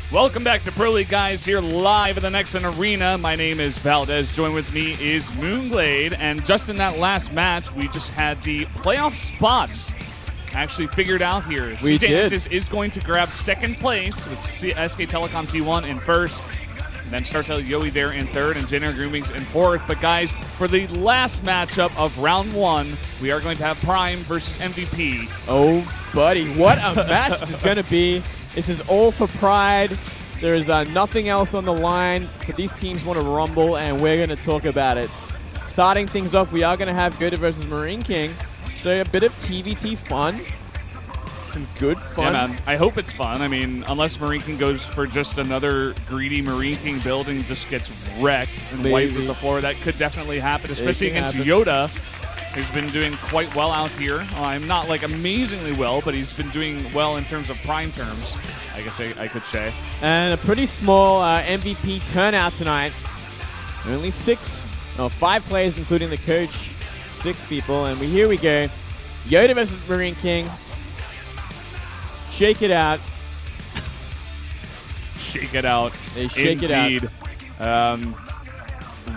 Welcome back to Pro League, guys, here live in the Nexon Arena. My name is Valdez. Joined with me is Moonglade. And just in that last match, we just had the playoff spots actually figured out here. We did. Is going to grab second place with SK Telecom T1 in first. And then StarTale-yoe there in third and Jenner Groomings in fourth. But, guys, for the last matchup of round one, we are going to have Prime versus MVP. Oh, buddy, what a match this is going to be. This is all for pride. There is nothing else on the line, but these teams want to rumble, and we're going to talk about it. Starting things off, we are going to have YoDa versus MarineKing. So a bit of TVT fun. Some good fun. Yeah, man. I hope it's fun. I mean, unless MarineKing goes for just another greedy MarineKing build and just gets wrecked and wiped with the floor, that could definitely happen, especially against YoDa, who's been doing quite well out here. I'm not like amazingly well, but he's been doing well in terms of prime terms, I guess I could say. And a pretty small MVP turnout tonight. Only 5 players, including the coach. 6 people, and here we go. YoDa versus MarineKing. Shake it out. Shake it out. They shake Indeed. it out.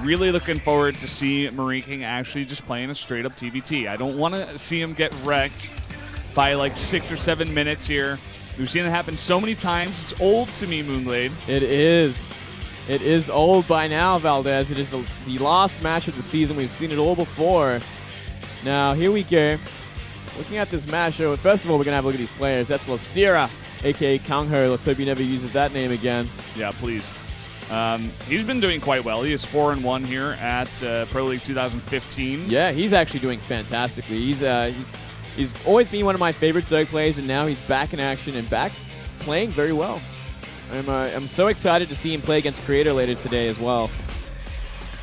Really looking forward to see MarineKing actually just playing a straight-up TVT. I don't want to see him get wrecked by like 6 or 7 minutes here. We've seen it happen so many times. It's old to me, Moonglade. It is. It is old by now, Valdez. It is the last match of the season. We've seen it all before. Now, here we go. Looking at this match, first of all, we're going to have a look at these players. That's Losira, a.k.a. Kangho. Let's hope he never uses that name again. Yeah, please. He's been doing quite well. He is 4-1 here at Pro League 2015. Yeah, he's actually doing fantastically. He's always been one of my favorite Zerg players, and now he's back in action and back playing very well. I'm so excited to see him play against Creator later today as well.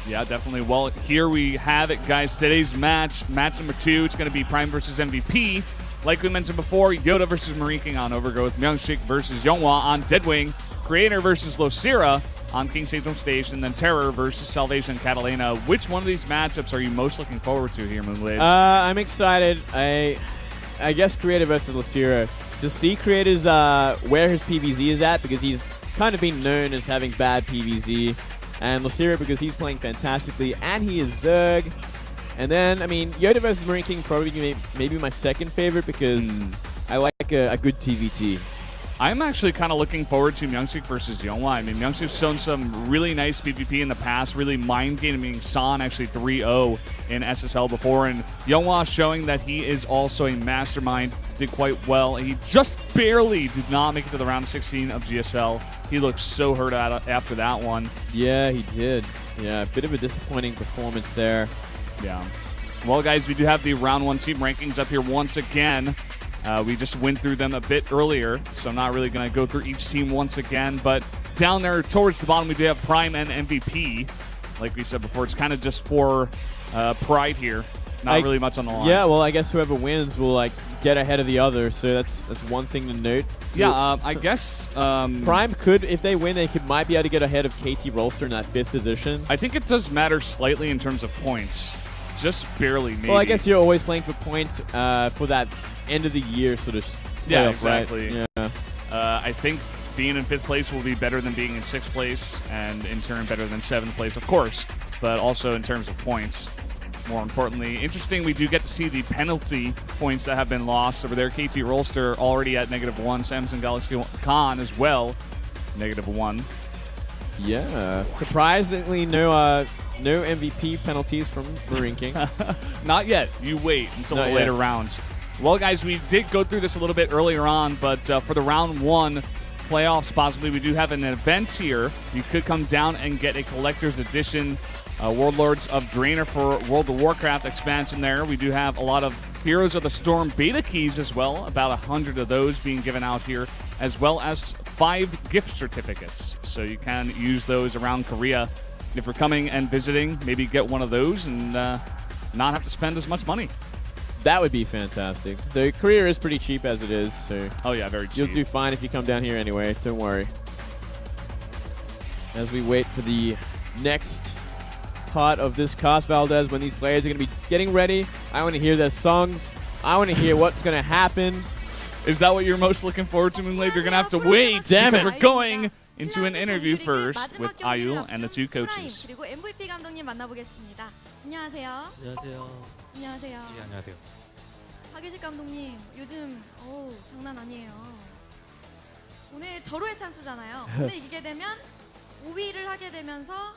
Yeah, definitely. Well, here we have it, guys. Today's match number 2, it's going to be Prime versus MVP. Like we mentioned before, YoDa versus MarineKing on Overgrowth, Myungshik versus Youngwa on Deadwing, Creator versus Losira on King Sejong Station, then Terror versus Salvation Catalina. Which one of these matchups are you most looking forward to here, Moonglade? I'm excited. I guess Creator versus Losira. To see Creator's where his PvZ is at, because he's kind of been known as having bad PvZ. And Losira because he's playing fantastically, and he is Zerg. And then, I mean, YoDa versus MarineKing probably maybe my second favorite because I like a good TVT. I'm actually kind of looking forward to Myungshik versus Youngwa. I mean, Myungshik's shown some really nice PvP in the past, really mind-gaming San actually 3-0 in SSL before, and Youngwa showing that he is also a mastermind, did quite well. He just barely did not make it to the round 16 of GSL. He looked so hurt after that one. Yeah, he did. Yeah, a bit of a disappointing performance there. Yeah. Well, guys, we do have the round 1 team rankings up here once again. We just went through them a bit earlier, so I'm not really going to go through each team once again. But down there towards the bottom, we do have Prime and MVP. Like we said before, it's kind of just for pride here. Not really much on the line. Yeah, well, I guess whoever wins will get ahead of the other, so that's one thing to note. So yeah, I guess Prime could, if they win, might be able to get ahead of KT Rolster in that 5th position. I think it does matter slightly in terms of points. Just barely, maybe. Well, I guess you're always playing for points for that end of the year sort of playoff, yeah, exactly. Right? Yeah. I think being in 5th place will be better than being in 6th place, and in turn better than 7th place, of course, but also in terms of points. More importantly, interesting, we do get to see the penalty points that have been lost over there. KT Rolster already at -1, Samsung Galaxy Khan as well, -1. Yeah, surprisingly no MVP penalties from MarineKing. Not yet. You wait until the later rounds. Well, guys, we did go through this a little bit earlier on, but for the round 1 playoffs, possibly, we do have an event here. You could come down and get a collector's edition Warlords of Draenor for World of Warcraft expansion there. We do have a lot of Heroes of the Storm beta keys as well, about 100 of those being given out here, as well as 5 gift certificates. So you can use those around Korea. If you're coming and visiting, maybe get one of those and not have to spend as much money. That would be fantastic. The career is pretty cheap as it is, so oh yeah, very cheap. You'll do fine if you come down here anyway. Don't worry. As we wait for the next part of this cast, Valdez, when these players are going to be getting ready, I want to hear their songs. I want to hear what's going to happen. Is that what you're most looking forward to, Moonglade? You're going to have to wait because we're going into an interview first with Ayu and the two coaches. 그리고 MVP 감독님 만나보겠습니다. 안녕하세요. 안녕하세요. 안녕하세요. 예, 안녕하세요. 박유식 감독님, 요즘 장난 아니에요. 오늘 절호의 찬스잖아요. 오늘 이기게 되면 5위를 하게 되면서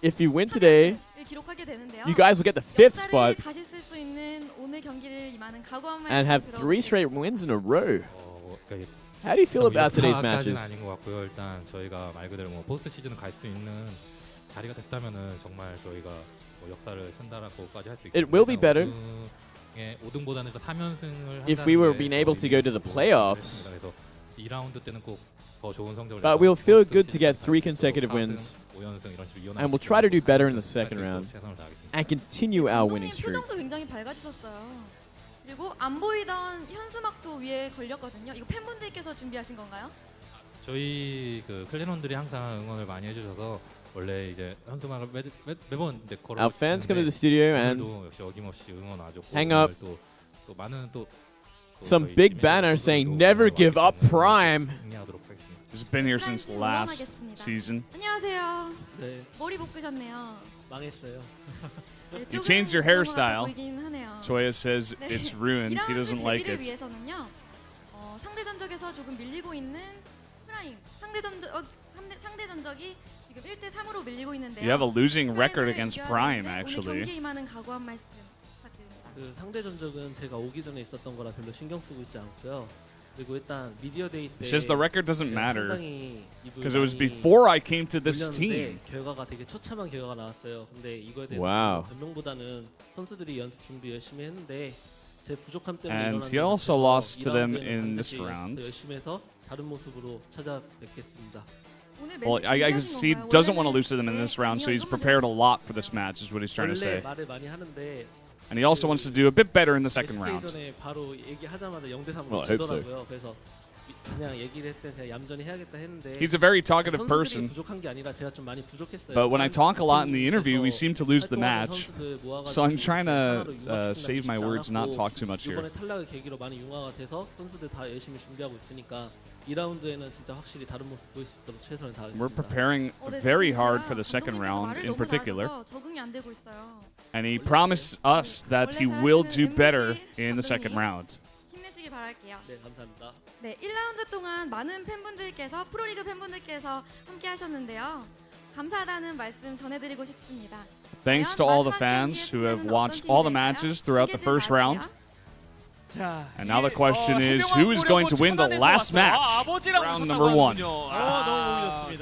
If you win today, 기록하게 되는데요. you guys will get the 5th spot 다시 쓸 수 있는 오늘 경기를 임하는 각오한 말씀 and have 3 straight wins in a row. 그러니까 How do you feel about today's matches? 아닌 것 같고요. 일단 저희가 말 그대로 뭐 포스트 시즌 갈 수 있는 자리가 됐다면은 정말 저희가 뭐 역사를 쓴다라고까지 할 수 있고. It will be better 5등보다는 3연승을 if we were being able to go to the playoffs. 그래서 2라운드 때는 꼭 더 좋은 성적을. But we'll feel good to get 3 consecutive wins. And we'll try to do better in the second round and continue our winning streak. 표정도 굉장히 밝아지셨어요. 그리고 안 보이던 현수막도 위에 걸렸거든요. 이거 팬분들께서 준비하신 건가요? 저희 그 클랜원들이 항상 응원을 많이 해주셔서 원래 이제 현수막을 매번 이제 걸어. Our fans come to the studio and 역시 어김없이 응원 아주 hang up 또 많은 또 some big banner saying "Never give up, Prime." He's been here since last season. 안녕하세요. 네, 머리 볶으셨네요. 망했어요. You changed your hairstyle. Choya says it's ruined. He doesn't like it. 위해서는요. 상대 전적에서 조금 밀리고 있는 프라임. 상대 전적이 지금 1대 3으로 밀리고 있는데요. You have a losing record against Prime, actually. 경기에 임하는 각오한 말씀 부탁드립니다. 그 상대 전적은 제가 오기 전에 있었던 거라 별로 신경 쓰고 있지 않고요. 그리고 일단 미디어 데이 때 Says the record doesn't matter 상당히 because it was before I came to this team. 결과가 되게 처참한 결과가 나왔어요. 근데 이거에 대해서 Wow. 변명보다는 선수들이 연습 준비 열심히 했는데 제 부족함 때문에 And 일어난 he also 일이라서 lost to them 2라운드에는 in this 반드시 round. 더 열심히 해서 다른 모습으로 찾아뵙겠습니다. Well, I guess he doesn't want to lose to them in this round, so he's prepared a lot for this match, is what he's trying to say. 원래 말을 많이 하는데 And he also wants to do a bit better in the second round. 전에 바로 얘기하자마자 0대 3으로 Well, I hope so. 지더라고요. 그래서 그냥 얘기를 했을 때 그냥 얌전히 해야겠다 했는데 He's a very talkative 선수들이 person, 부족한 게 아니라 제가 좀 많이 부족했어요. but when I talk a lot in the interview, we seem to lose the match. So I'm trying to save my words, not talk too much here. 이번에 탈락의 계기로 많이 융화가 돼서 선수들 다 열심히 준비하고 있으니까 2라운드에는 진짜 확실히 다른 모습 보일 수 있도록 최선을 다하겠습니다. We're preparing very hard for the second round in particular. 적응이 안 되고 있어요. And he promised us that he will do better in the second round. 힘내시길 바랄게요. 네, 감사합니다. 네, 1라운드 동안 많은 팬분들께서 프로리그 팬분들께서 함께 하셨는데요. 감사하다는 말씀 전해드리고 싶습니다. Thanks to all the fans who have watched all the matches throughout the first round. And now the question is, who is going to win the last match? Round number 1.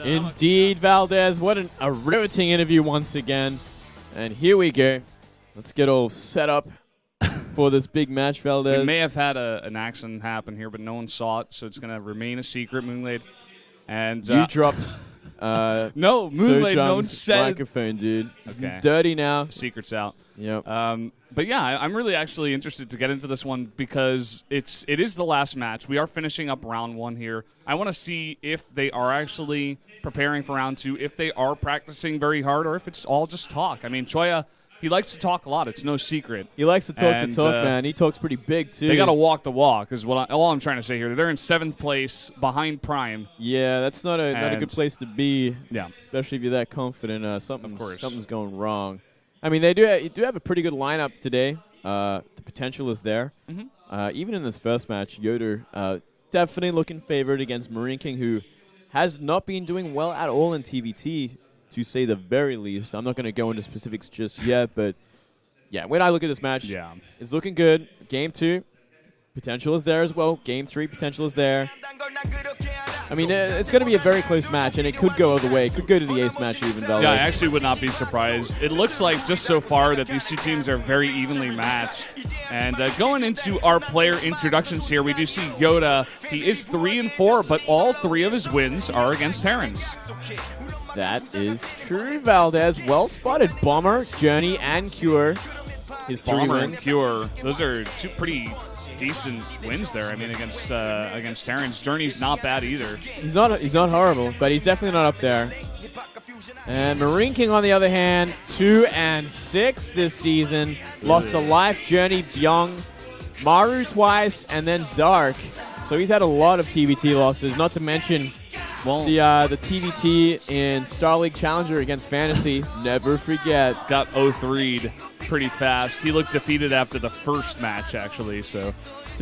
Indeed, Valdez. What a riveting interview once again. And here we go. Let's get all set up for this big match, Valdez. We may have had an accident happen here, but no one saw it, so it's going to remain a secret, Moonglade. And you dropped no, Moonglade, no one said microphone, dude. It's okay. Dirty now. Secret's out. Yep. But yeah, I'm really actually interested to get into this one because it is the last match. We are finishing up round 1 here. I want to see if they are actually preparing for round 2, if they are practicing very hard, or if it's all just talk. I mean, Choya, he likes to talk a lot. It's no secret. He likes to talk man. He talks pretty big, too. They got to walk the walk is all I'm trying to say here. They're in 7th place behind Prime. Yeah, that's not a good place to be. Yeah. Especially if you're that confident. Something's going wrong. I mean, they do have a pretty good lineup today. The potential is there. Even in this first match, YoDa definitely looking favored against MarineKing, who has not been doing well at all in TVT, to say the very least. I'm not going to go into specifics just yet, but yeah, when I look at this match, it's looking good. Game 2, potential is there as well. Game 3, potential is there. I mean, it's going to be a very close match, and it could go either way. It could go to the ace match even, Valdez. Yeah, I actually would not be surprised. It looks like just so far that these two teams are very evenly matched. And going into our player introductions here, we do see YoDa. He is 3-4, but all 3 of his wins are against Terrans. That is true, Valdez. Well spotted. Bomber, Journey, and Cure. His 3 Bomber and wins. Cure. Those are 2 pretty decent wins there. I mean, against Terrans. Journey's not bad either. He's not horrible, but he's definitely not up there. And MarineKing, on the other hand, 2-6 this season. Lost to Life, Journey, Byung, Maru twice, and then Dark. So he's had a lot of TBT losses, not to mention the TBT in Star League Challenger against Fantasy. Never forget. Got 0-3'd pretty fast. He looked defeated after the first match, actually, so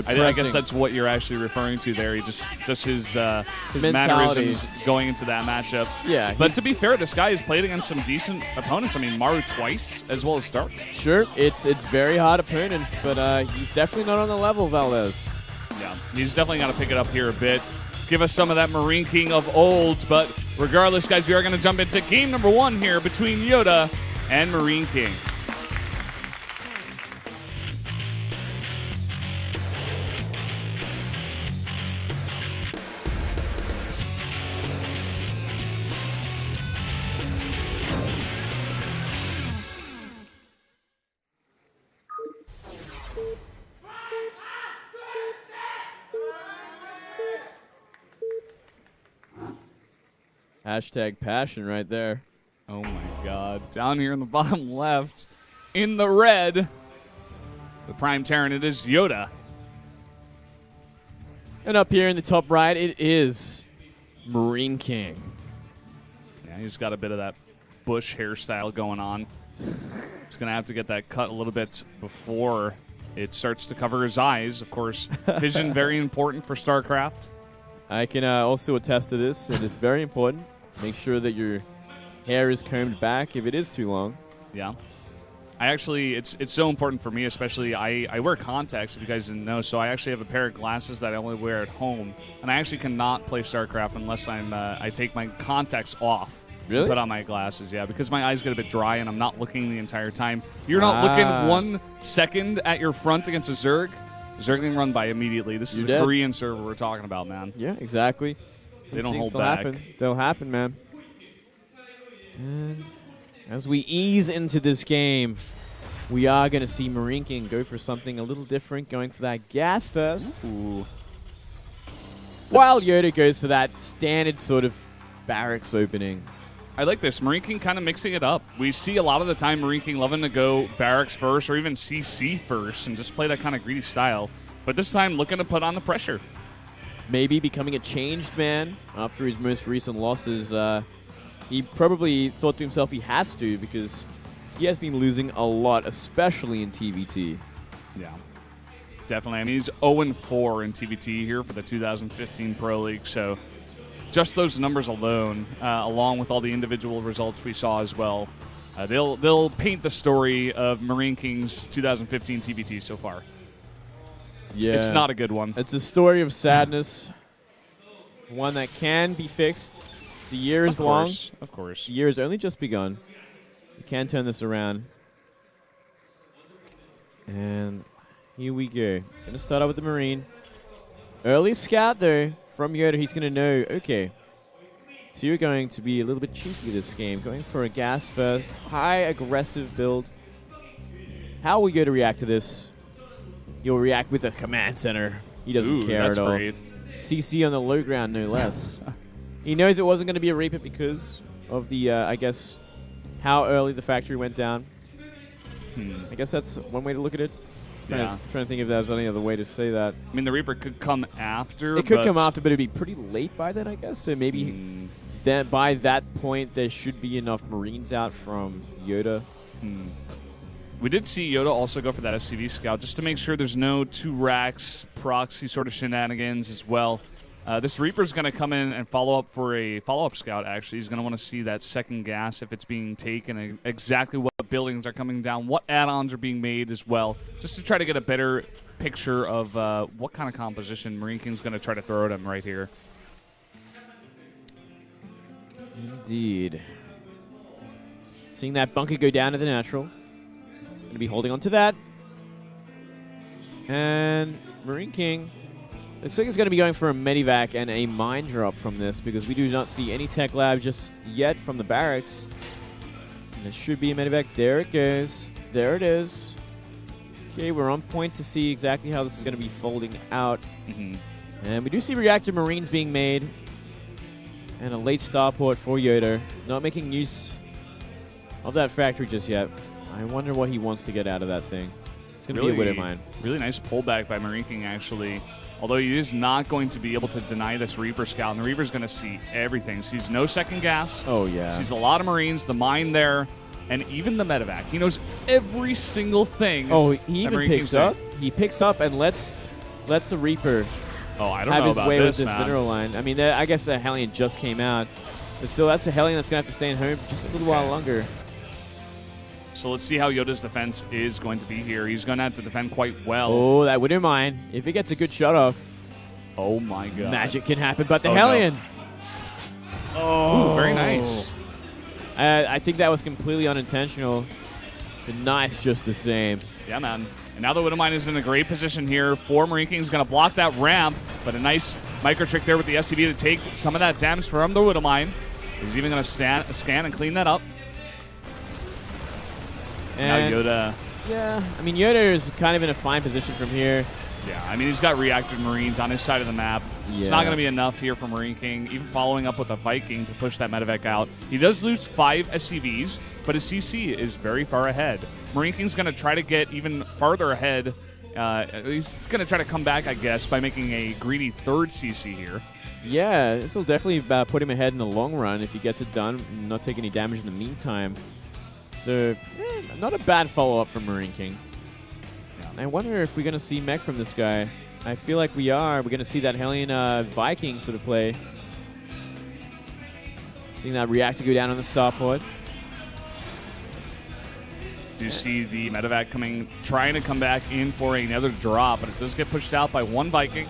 I guess that's what you're actually referring to there. He just his mannerisms going into that matchup. Yeah. But to be fair, this guy has played against some decent opponents. I mean, Maru twice, as well as Stark. Sure, it's very hard opponents, but he's definitely not on the level, Valdez. Yeah, he's definitely got to pick it up here a bit. Give us some of that MarineKing of old. But regardless, guys, we are going to jump into game number 1 here between YoDa and MarineKing. Hashtag passion right there. Oh my god. Down here in the bottom left, in the red, the Prime Terran, it is YoDa. And up here in the top right, it is MarineKing. Yeah, he's got a bit of that bush hairstyle going on. He's going to have to get that cut a little bit before it starts to cover his eyes. Of course, vision very important for StarCraft. I can also attest to this. It is very important. Make sure that your hair is combed back if it is too long. Yeah. It's so important for me, especially I wear contacts, if you guys didn't know, so I actually have a pair of glasses that I only wear at home, and I actually cannot play StarCraft unless I take my contacts off. Really? Put on my glasses, yeah, because my eyes get a bit dry and I'm not looking the entire time. You're not looking 1 second at your front against a Zerg. Zerg can run by immediately. This is a Korean server we're talking about, man. Yeah, exactly. They don't hold back. They'll happen, man. And as we ease into this game, we are going to see MarineKing go for something a little different, going for that gas first. Ooh. While YoDa goes for that standard sort of barracks opening. I like this. MarineKing kind of mixing it up. We see a lot of the time MarineKing loving to go barracks first or even CC first and just play that kind of greedy style. But this time looking to put on the pressure. Maybe becoming a changed man after his most recent losses. He probably thought to himself he has to because he has been losing a lot, especially in TBT. Yeah, definitely. I mean, he's 0-4 in TBT here for the 2015 Pro League, so just those numbers alone, along with all the individual results we saw as well, they'll paint the story of MarineKing's 2015 TBT so far. Yeah. It's not a good one. It's a story of sadness, one that can be fixed. The year is long. Of course. The year has only just begun. You can turn this around. And here we go. It's going to start out with the Marine. Early scout, though, from YoDa. He's going to know, okay, so you're going to be a little bit cheeky this game. Going for a gas first. High aggressive build. How will YoDa react to this? You'll react with a command center. He doesn't care at all. Brave. CC on the low ground, no less. He knows it wasn't going to be a Reaper because of the, I guess, how early the factory went down. I guess that's one way to look at it. Yeah. Trying to think if there's any other way to say that. I mean, the Reaper could come after. It could come after, but it'd be pretty late by then, I guess. So maybe that by that point, there should be enough Marines out from YoDa. We did see YoDa also go for that SCV scout just to make sure there's no 2 racks, proxy sort of shenanigans as well. This Reaper's going to come in and follow up for a follow-up scout, actually. He's going to want to see that second gas if it's being taken, exactly what buildings are coming down, what add-ons are being made as well, just to try to get a better picture of what kind of composition MarineKing's going to try to throw at him right here. Indeed. Seeing that bunker go down to the natural. Going to be holding on to that. And MarineKing looks like it's going to be going for a medivac and a mine drop from this because we do not see any tech lab just yet from the barracks. And it should be a medivac. There it goes. There it is. Okay, we're on point to see exactly how this is going to be folding out. And we do see reactor Marines being made. And a late starport for YoDa. Not making use of that factory just yet. I wonder what he wants to get out of that thing. It's going to be a Widow Mine. Really nice pullback by MarineKing, actually. Although he is not going to be able to deny this Reaper scout, and the Reaper's going to see everything. Sees no second gas. Oh, yeah. Sees a lot of Marines, the mine there, and even the medevac. He knows every single thing. Oh, he even picks up. He picks up and lets the Reaper I don't have know his about way this, with this mineral line. I mean, I guess the Hellion just came out. But still, that's a Hellion that's going to have to stay in home for just a little while longer. So let's see how YoDa's defense is going to be here. He's going to have to defend quite well. Oh, that Widow Mine. If he gets a good shot off, oh my god, magic can happen. But the Hellion. No. Oh, very nice. I think that was completely unintentional. But nice just the same. Yeah, man. And now the Widow Mine is in a great position here. MarineKing's going to block that ramp, but a nice micro trick there with the SCV to take some of that damage from the Widow Mine. He's even going to scan and clean that up. And now YoDa. Yeah, I mean, YoDa is kind of in a fine position from here. Yeah, I mean, he's got reactive Marines on his side of the map. Yeah. It's not going to be enough here for MarineKing, even following up with a Viking to push that medevac out. He does lose 5 SCVs, but his CC is very far ahead. MarineKing's going to try to get even farther ahead. He's going to try to come back, I guess, by making a greedy 3rd CC here. Yeah, this will definitely put him ahead in the long run if he gets it done and not take any damage in the meantime. So, not a bad follow-up from MarineKing. Yeah. I wonder if we're going to see mech from this guy. I feel like we are. We're going to see that Hellion Viking sort of play. Seeing that reactor go down on the starport. Do you see the medevac trying to come back in for another drop, but it does get pushed out by 1 Viking.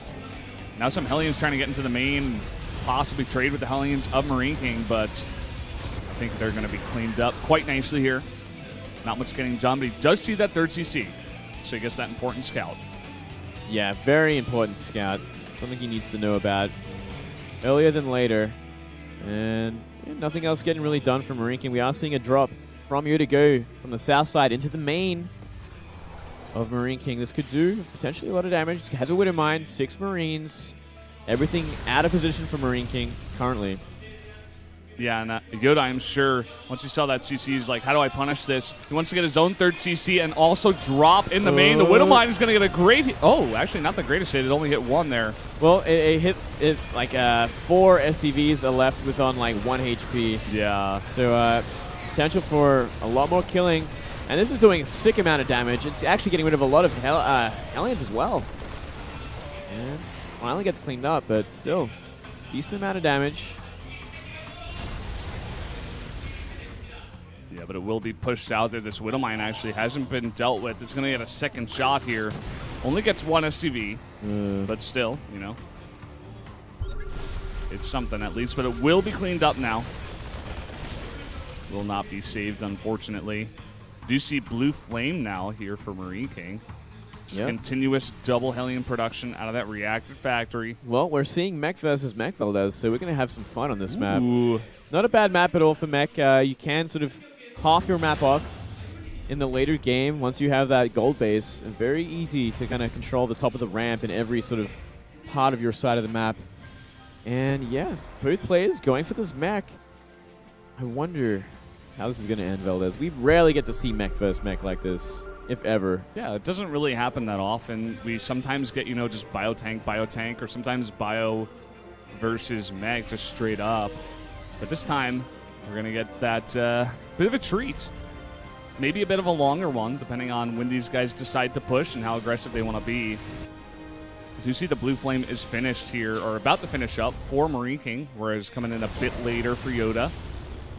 Now some Hellions trying to get into the main, possibly trade with the Hellions of MarineKing, but I think they're going to be cleaned up quite nicely here. Not much getting done, but he does see that 3rd CC, so he gets that important scout. Yeah, very important scout. Something he needs to know about earlier than later. And nothing else getting really done from MarineKing. We are seeing a drop from YoDa go from the south side into the main of MarineKing. This could do potentially a lot of damage. Has a Widow Mine, 6 Marines. Everything out of position for MarineKing currently. Yeah, and YoDa, I'm sure, once he saw that CC, he's like, how do I punish this? He wants to get his own 3rd CC and also drop in the main. The Widow Mine is going to get a great hit. Oh, actually, not the greatest hit. It only hit 1 there. Well, it hit like 4 SCVs are left with on like 1 HP. Yeah. So potential for a lot more killing. And this is doing a sick amount of damage. It's actually getting rid of a lot of Hellions as well. And finally gets cleaned up, but still, decent amount of damage. Yeah, but it will be pushed out there. This Widow Mine actually hasn't been dealt with. It's going to get a 2nd shot here. Only gets 1 SCV, but still, you know, it's something at least. But it will be cleaned up now. Will not be saved, unfortunately. Do see Blue Flame now here for MarineKing. Just continuous double Hellion production out of that reactor factory. Well, we're seeing mech versus mech, Valdez, so we're going to have some fun on this map. Ooh. Not a bad map at all for mech. You can sort of half your map off in the later game once you have that gold base. Very easy to kind of control the top of the ramp in every sort of part of your side of the map. And yeah, both players going for this mech. I wonder how this is going to end, Valdez. We rarely get to see mech versus mech like this, if ever. Yeah, it doesn't really happen that often. We sometimes get, you know, just bio-tank, or sometimes bio versus mech just straight up. But this time, we're going to get that bit of a treat. Maybe a bit of a longer one, depending on when these guys decide to push and how aggressive they want to be. Do you see the Blue Flame is finished here, or about to finish up for MarineKing, whereas coming in a bit later for YoDa.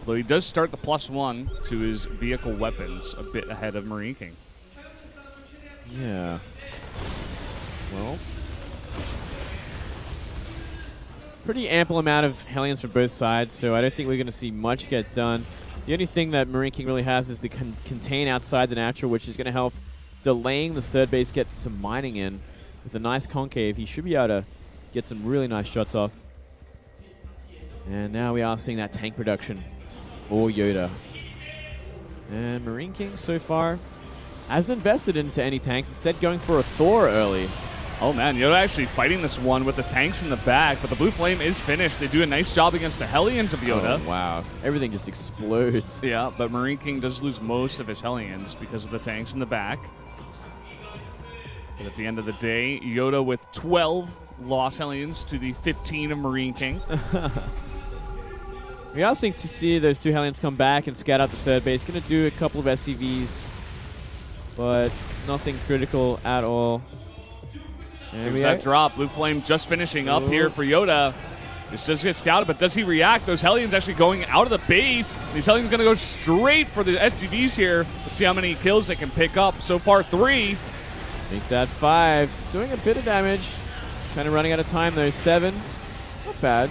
Though he does start the +1 to his vehicle weapons a bit ahead of MarineKing. Yeah. Well, pretty ample amount of Hellions for both sides, so I don't think we're going to see much get done. The only thing that MarineKing really has is the contain outside the natural, which is going to help delaying this 3rd base, get some mining in. With a nice concave, he should be able to get some really nice shots off. And now we are seeing that tank production for YoDa. And MarineKing so far hasn't invested into any tanks, instead going for a Thor early. Oh man, YoDa actually fighting this one with the tanks in the back, but the Blue Flame is finished. They do a nice job against the Hellions of YoDa. Oh, wow. Everything just explodes. Yeah, but MarineKing does lose most of his Hellions because of the tanks in the back. But at the end of the day, YoDa with 12 lost Hellions to the 15 of MarineKing. We also think to see those 2 Hellions come back and scout out the third base. Going to do a couple of SCVs, but nothing critical at all. And There's that drop. Blue Flame just finishing up here for YoDa. This does get scouted, but does he react? Those Hellions actually going out of the base. These Hellions going to go straight for the SCVs here. Let's see how many kills they can pick up. So far, 3. Make that 5. Doing a bit of damage. Kind of running out of time, though. 7. Not bad.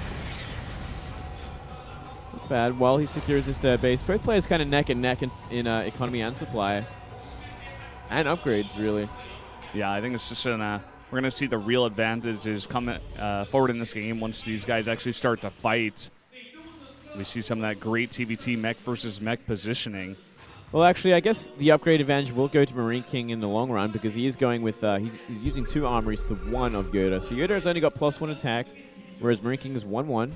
Not bad. While he secures his third base. Both players kind of neck and neck in economy and supply. And upgrades, really. Yeah, I think it's just we're going to see the real advantages come forward in this game once these guys actually start to fight. We see some of that great TVT mech versus mech positioning. Well, actually, I guess the upgrade advantage will go to MarineKing in the long run because he is going with he's using 2 armories to 1 of YoDa. So YoDa has only got +1 attack, whereas MarineKing is 1/1.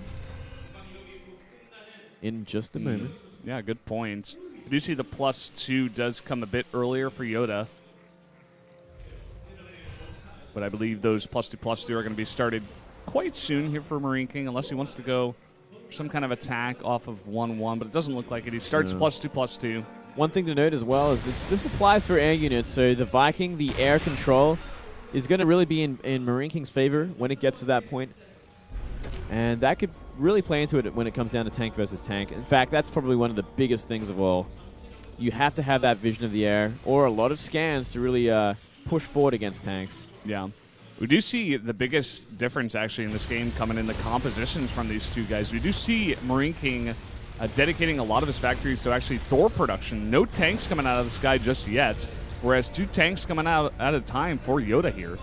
In just a moment. Yeah, good point. You do see the +2 does come a bit earlier for YoDa. But I believe those +2/+2 are going to be started quite soon here for MarineKing, unless he wants to go for some kind of attack off of 1/1, but it doesn't look like it. He starts +2/+2. One thing to note as well is this applies for air units, so the Viking, the air control, is going to really be in MarineKing's favor when it gets to that point. And that could really play into it when it comes down to tank versus tank. In fact, that's probably one of the biggest things of all. You have to have that vision of the air, or a lot of scans to really push forward against tanks. Yeah. We do see the biggest difference actually in this game coming in the compositions from these 2 guys. We do see MarineKing dedicating a lot of his factories to actually Thor production. No tanks coming out of the sky just yet, whereas 2 tanks coming out at a time for YoDa here.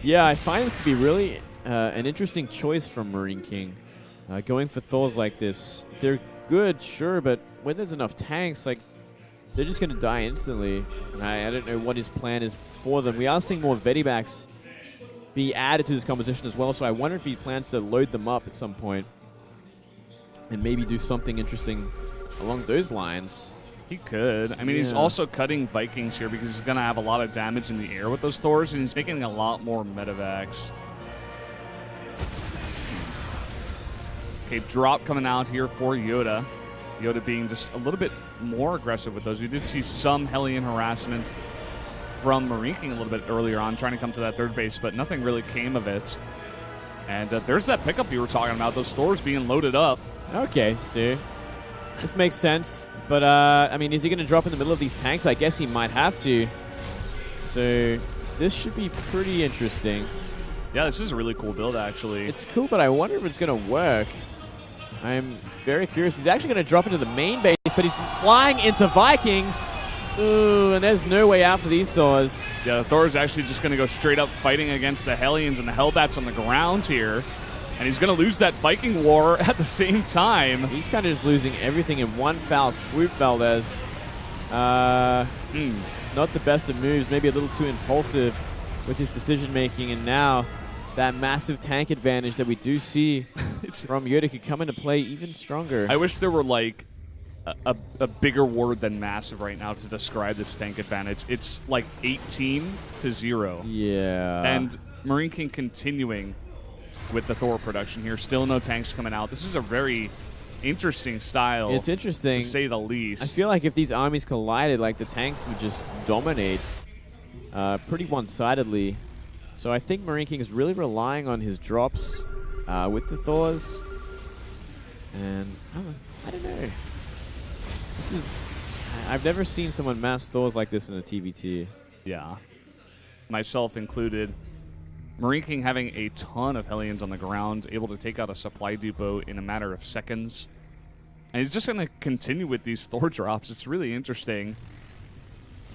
Yeah, I find this to be really an interesting choice from MarineKing. Going for Thors like this. They're good, sure, but when there's enough tanks, like, they're just going to die instantly. And I don't know what his plan is for them. We are seeing more Vedibacks be added to this composition as well, so I wonder if he plans to load them up at some point and maybe do something interesting along those lines. He could. I mean, he's also cutting Vikings here because he's going to have a lot of damage in the air with those Thors, and he's making a lot more medevacs. Okay, drop coming out here for YoDa. YoDa being just a little bit more aggressive with those. We did see some Hellion harassment from MarineKing a little bit earlier on, trying to come to that third base, but nothing really came of it. And there's that pickup you were talking about, those Thors being loaded up. Okay, so this makes sense. But, I mean, is he going to drop in the middle of these tanks? I guess he might have to. So this should be pretty interesting. Yeah, this is a really cool build, actually. It's cool, but I wonder if it's going to work. I'm very curious. He's actually going to drop into the main base, but he's flying into Vikings. Ooh, and there's no way out for these Thors. Yeah, the Thor is actually just going to go straight up fighting against the Hellions and the Hellbats on the ground here. And he's going to lose that Viking war at the same time. He's kind of just losing everything in one foul swoop, Valdez. Not the best of moves. Maybe a little too impulsive with his decision-making. And now that massive tank advantage that we do see from YoDa could come into play even stronger. I wish there were, like, a bigger word than massive right now to describe this tank advantage. It's like 18-0. Yeah. And MarineKing continuing with the Thor production here. Still no tanks coming out. This is a very interesting style. It's interesting, to say the least. I feel like if these armies collided, like, the tanks would just dominate pretty one-sidedly. So I think MarineKing is really relying on his drops with the Thors. And I don't know. This is... I've never seen someone mass Thors like this in a TVT. Yeah. Myself included. MarineKing having a ton of Hellions on the ground, able to take out a supply depot in a matter of seconds. And he's just going to continue with these Thor drops. It's really interesting.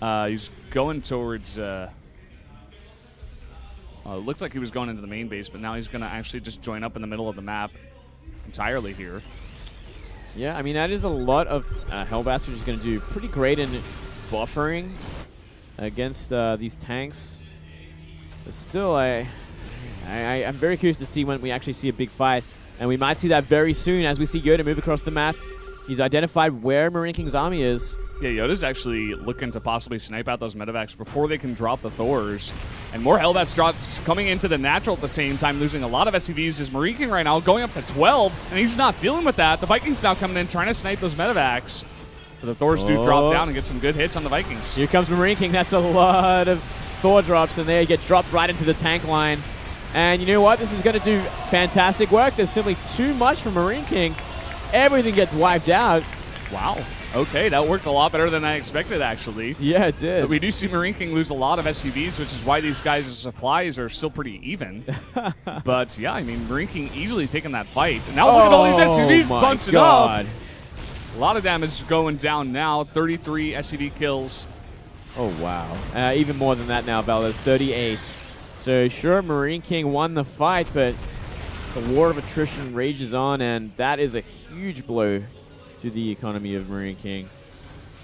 He's going towards... looked like he was going into the main base, but now he's going to actually just join up in the middle of the map entirely here. Yeah, I mean, that is a lot of Hellbats, which is going to do pretty great in buffering against these tanks. But still, I'm very curious to see when we actually see a big fight. And we might see that very soon as we see YoDa move across the map. He's identified where MarineKing's army is. Yeah, YoDa's actually looking to possibly snipe out those medevacs before they can drop the Thors. And more Hellbats drops coming into the natural at the same time, losing a lot of SCVs. Is MarineKing right now going up to 12, and he's not dealing with that. The Vikings now coming in trying to snipe those medevacs. But the Thors do drop down and get some good hits on the Vikings. Here comes MarineKing. That's a lot of Thor drops, and they get dropped right into the tank line. And you know what? This is going to do fantastic work. There's simply too much for MarineKing. Everything gets wiped out. Wow. Okay, that worked a lot better than I expected, actually. Yeah, it did. But we do see MarineKing lose a lot of SCVs, which is why these guys' supplies are still pretty even. But yeah, I mean, MarineKing easily taking that fight. And now look at all these SCVs bunching up. A lot of damage going down now. 33 SCV kills. Oh, wow. Even more than that now, Valdez. 38. So sure, MarineKing won the fight, but the war of attrition rages on, and that is a huge blow to the economy of MarineKing.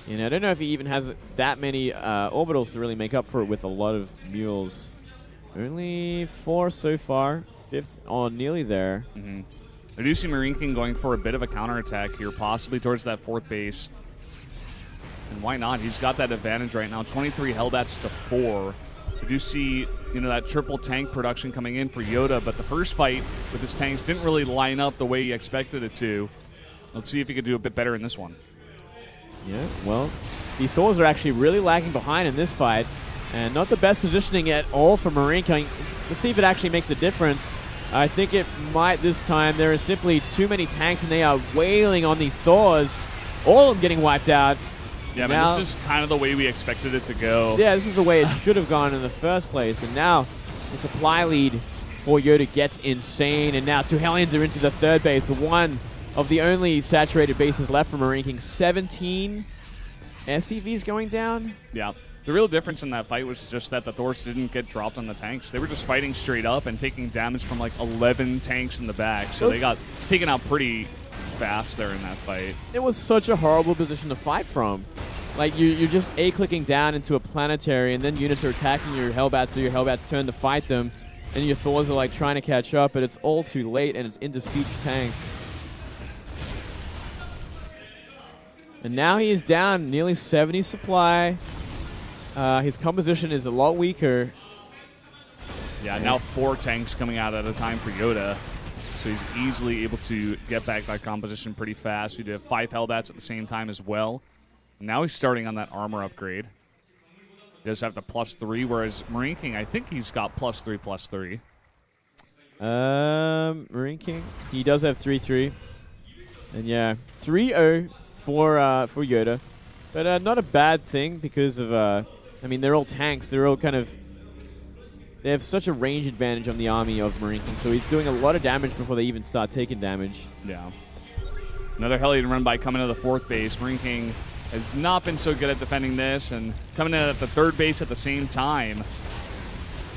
And I don't know if he even has that many orbitals to really make up for it with a lot of mules. Only 4 so far. 5th, nearly there. I do see MarineKing going for a bit of a counterattack here, possibly towards that 4th base. And why not? He's got that advantage right now. 23 Hellbats to 4. We do see, that triple tank production coming in for YoDa, but the first fight with his tanks didn't really line up the way he expected it to. Let's see if he could do a bit better in this one. Yeah, well, the Thors are actually really lagging behind in this fight, and not the best positioning at all for MarineKing. Let's see if it actually makes a difference. I think it might this time. There are simply too many tanks, and they are wailing on these Thors. All of them getting wiped out. Yeah, man, this is kind of the way we expected it to go. Yeah, this is the way it should have gone in the first place. And now the supply lead for YoDa gets insane. And now 2 Hellions are into the 3rd base. One of the only saturated bases left for MarineKing. 17 SCVs going down. Yeah. The real difference in that fight was just that the Thors didn't get dropped on the tanks. They were just fighting straight up and taking damage from like 11 tanks in the back. So they got taken out pretty fast there in that fight. It was such a horrible position to fight from. Like, you're just A-clicking down into a planetary, and then units are attacking your Hellbats, so your Hellbats turn to fight them, and your Thors are like trying to catch up, but it's all too late, and it's into siege tanks. And now he is down nearly 70 supply. His composition is a lot weaker. Yeah, now 4 tanks coming out at a time for YoDa. So he's easily able to get back that composition pretty fast. We did have 5 Hellbats at the same time as well. Now he's starting on that armor upgrade. He does have the +3, whereas MarineKing, I think he's got +3/+3. MarineKing, he does have 3/3. And yeah, 3-0 for YoDa. But not a bad thing because of, I mean, they're all tanks. They're all kind of, they have such a range advantage on the army of MarineKing. So he's doing a lot of damage before they even start taking damage. Yeah. Another Hellion run by coming to the 4th base. MarineKing has not been so good at defending this, and coming in at the 3rd base at the same time.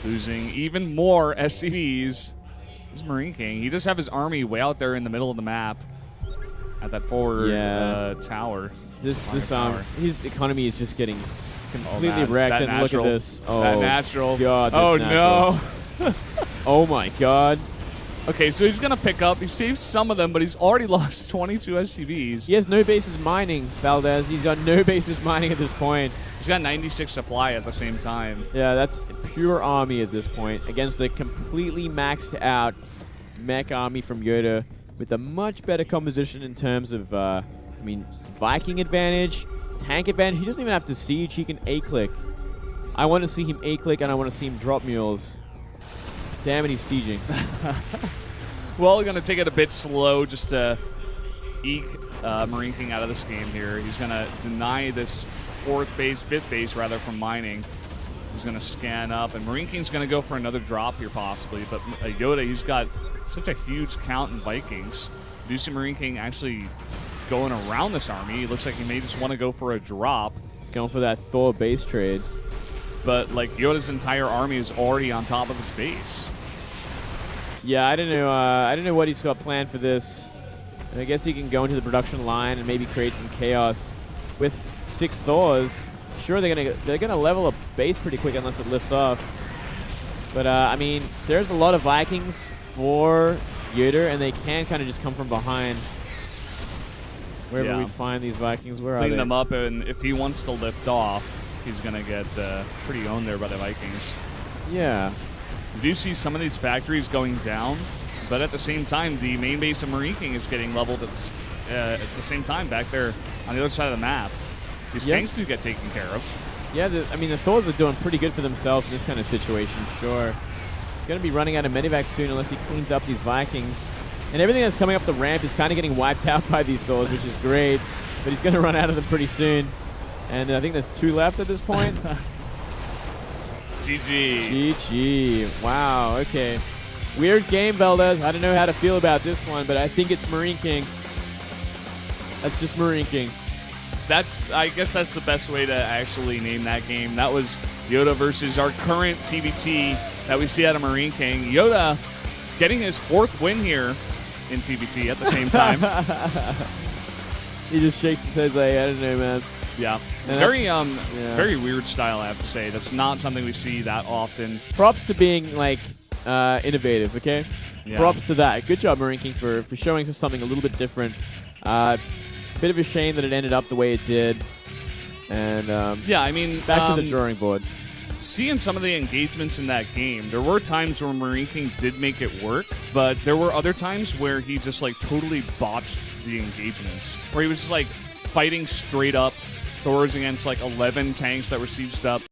Losing even more SCVs. This is MarineKing. He just have his army way out there in the middle of the map at that forward tower. This his economy is just getting completely wrecked. And look at this. Oh, that natural. God, oh, natural. No. Oh, my God. Okay, so he's going to pick up. He saved some of them, but he's already lost 22 SCVs. He has no bases mining, Valdez. He's got no bases mining at this point. He's got 96 supply at the same time. Yeah, that's pure army at this point against the completely maxed out mech army from YoDa with a much better composition in terms of, I mean, Viking advantage, tank advantage. He doesn't even have to siege. He can A-click. I want to see him A-click, and I want to see him drop mules. Damn it, he's sieging. Well, we're going to take it a bit slow just to eke MarineKing out of this game here. He's going to deny this 4th base, 5th base, rather, from mining. He's going to scan up, and MarineKing's going to go for another drop here, possibly. But YoDa, he's got such a huge count in Vikings. Do you see MarineKing actually going around this army? It looks like he may just want to go for a drop. He's going for that Thor base trade. But, like, YoDa's entire army is already on top of his base. Yeah, I don't know what he's got planned for this. And I guess he can go into the production line and maybe create some chaos with 6 Thors. Sure, they're gonna level a base pretty quick unless it lifts off. But I mean, there's a lot of Vikings for YoDa, and they can kind of just come from behind. Wherever we find these Vikings, where clean are they? them up, and if he wants to lift off, he's going to get pretty owned there by the Vikings. Yeah. You do see some of these factories going down, but at the same time, the main base of MarineKing is getting leveled at the same time back there on the other side of the map. These tanks do get taken care of. Yeah, I mean, the Thors are doing pretty good for themselves in this kind of situation, sure. He's going to be running out of medivac soon unless he cleans up these Vikings. And everything that's coming up the ramp is kind of getting wiped out by these Thors, which is great. But he's going to run out of them pretty soon. And I think there's 2 left at this point. GG. GG. Wow, okay. Weird game, Veldez. I don't know how to feel about this one, but I think it's MarineKing. That's just MarineKing. I guess that's the best way to actually name that game. That was YoDa versus our current TBT that we see out of MarineKing. YoDa getting his 4th win here in TBT at the same time. He just shakes his head like, I don't know, man. Yeah. Very weird style, I have to say. That's not something we see that often. Props to being, like, innovative, okay? Yeah. Props to that. Good job, MarineKing, for showing us something a little bit different. Bit of a shame that it ended up the way it did. And yeah, I mean, back to the drawing board. Seeing some of the engagements in that game, there were times where MarineKing did make it work, but there were other times where he just like totally botched the engagements, where he was just like fighting straight up Thors against like 11 tanks that were sieged up.